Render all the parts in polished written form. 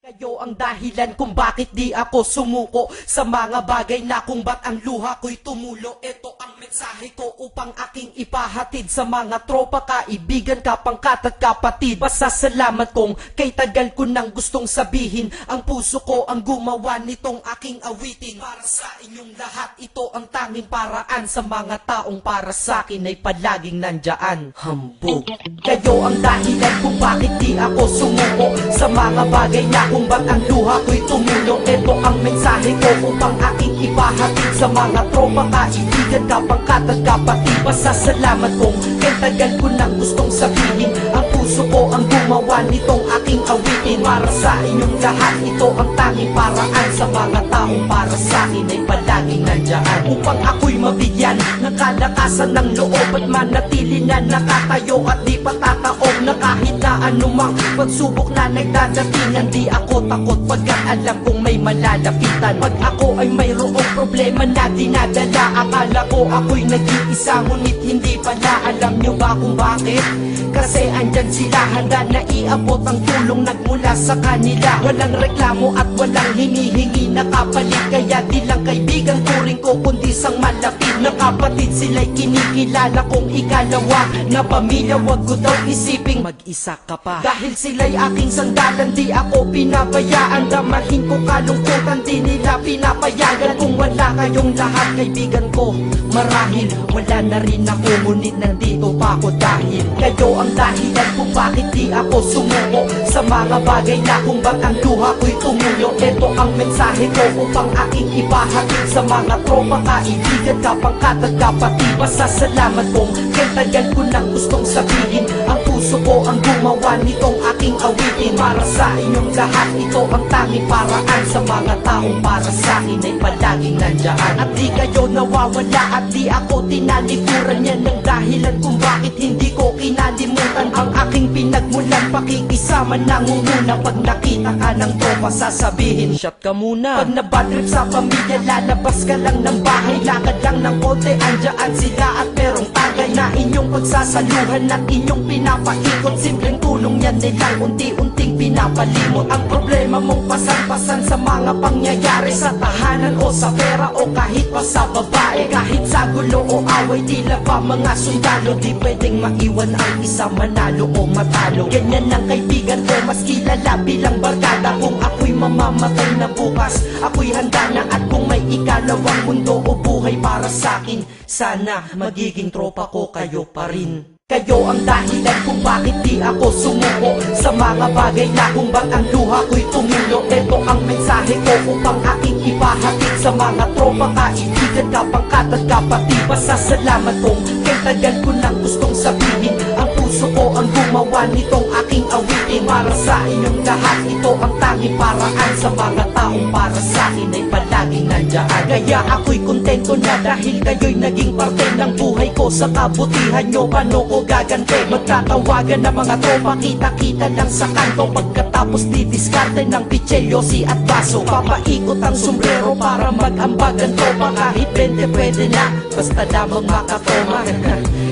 Kayo ang dahilan kung bakit di ako sumuko sa mga bagay na kung ba't ang luha ko'y tumulo. Ito ang mensahe ko upang aking ipahatid sa mga tropa, kaibigan, kapangkat at kapatid. Pasasalamat kong kay tagal ko nang gustong sabihin. Ang puso ko ang gumawa nitong aking awitin. Para sa inyong lahat, ito ang tanging paraan sa mga taong para sa akin ay palaging nandyan. Hambog. Kayo ang dahilan kung bakit di ako sumuko sa mga bagay na kung ba't ang luha ko'y tumulo. Ito ang mensahe ko upang aking ipahatid sa mga tropa, kaibigan, kapangkat at kapatid. Pasasalamat kong kay tagal ko nang gustong sabihin. Ang puso ko ang gumawa nitong aking awitin. Para sa inyong lahat, ito ang tanging paraan sa mga taong para sa akin ay palaging nandyan. Upang ako'y mabigyan ng kalakasan ng loob at manatili na nakatayo at di patataob na kahit na anumang pagsubok na nagdadatingan. Di ako takot pagkat alam kong may malalapitan. Pag ako ay mayroong problema na dinadala, akala ko ako'y nag-iisa, ngunit hindi pala. Alam nyo ba kung bakit? Kasi andyan sila, handa na iabot ang tulong nagmula sa kanila. Walang reklamo at walang hinihingi na kapalit. Kaya di lang kaibigan turing ko kundi sang malapit na kapatid. Sila'y kinikilala kong ikalawa na pamilya. Wag ko daw isiping mag-isa ka pa. Dahil sila'y aking sandalan, di ako pinabayaan. Damahin ko kalungkutan, di nila pinapayagan. Kung wala kayong lahat kaibigan ko, marahil wala na rin ako. Ngunit nandito pa ako dahil kayo ang dahilan kung bakit di ako sumuko sa mga bagay na kung ba't ang luha ko'y tumulo. Ito ang mensahe ko upang aking ipahatid sa mga tropa, kaibigan, kapangkat at kapatid. Pasasalamat kong kay tagal ko nang gustong sabihin. Ang puso ko ang gumawa nitong aking awitin. Para sa inyong lahat, ito ang tanging paraan sa mga taong para sa akin ay palaging nandyan. At di kayo nawawala at di ako tinalikuran. Yan ang dahilan kung bakit hindi ko kinalimutan ang aking pinagmulan. Pakikisama nangunguna pag nakita ka ng tropa, sasabihin shot ka muna. Pag nabadrip sa pamilya, lalabas ka lang ng bahay. Lakad lang ng konti, andyan sila at merong tagay na inyong pagsasaluhan at inyong pinapaikot. Simpleng tulong yan nilang unti-unting pinapalimot. Ang problema mong pasan-pasan sa mga pangyayari sa tahanan o sa pera o kahit pa sa babae. Kahit sa gulo o away, tila ba mga sundalo, di pwedeng maiwan ang isa manalo o matalo. Ganyan ang kaibigan ko, mas kilala bilang barkada. Kung ako'y mamamatay na bukas, ako'y handa na. At kung may ikalawang mundo o buhay para sa'kin, sana magiging tropa ko kayo pa rin. Kayo ang dahilan kung bakit di ako sumuko sa mga bagay na kung ba't ang luha ko'y tumulo. Ito ang mensahe ko upang aking ipahatid sa mga tropa, kaibigan, kapangkat at kapatid. Pasasalamat kong kay tagal ko nang gustong sabihin. Ang puso ko ang gumawa nitong aking awitin. Para sa inyong lahat, ito ang tanging paraan sa mga taong para sa akin ay palaging nandyan. Kaya ako'y kontento na dahil kayo'y naging parte ng buhay ko. Sa kabutihan nyo, paano ko gagante? Magtatawagan ng mga tropa, kita-kita lang sa kanto. Pagkatapos didiskarte ng pitselyosi at baso. Papaikot ang sombrero para mag-ambag ang tropa. Kahit 20 pwede na, basta lamang makatoma.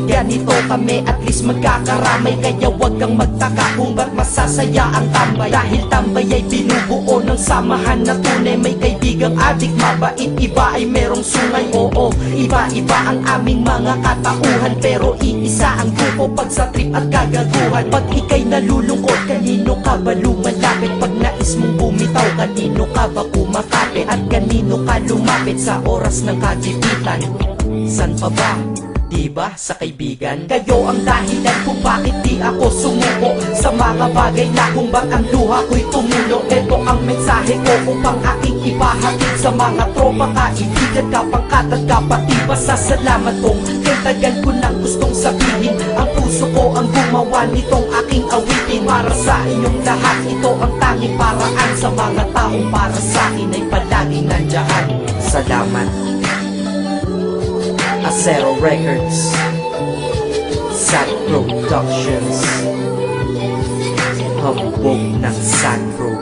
Ganito kami, at least magkakaramay. Kaya wag kang magtaka kung ba't masasaya ang tambay. Dahil tambay ay binubuo ng samahan na tunay. May kaibigang adik, mabait, iba ay merong sungay. Oo, iba-iba ang aming mga katauhan, pero iisa ang grupo pag sa trip at kagaguhan. Pag ika'y nalulungkot, kanino ka ba lumalapit? Pag nais mong bumitaw, kanino ka ba kumakapit? At kanino ka lumapit sa oras ng kagipitan? San pa ba? Diba sa kaibigan? Kayo ang dahilan kung bakit di ako sumuko sa mga bagay na kung ba't ang luha ko'y tumulo. Ito ang mensahe ko upang aking ipahatid sa mga tropa, kaibigan, kapangkat at kapatid. Pasasalamat kong kay tagal ko nang gustong sabihin. Ang puso ko ang gumawa nitong aking awitin. Para sa inyong lahat, ito ang tanging paraan sa mga taong para sa akin ay palaging nandyan. Salamat. Acero Records, Sad Productions, hambog ng Sad Pro.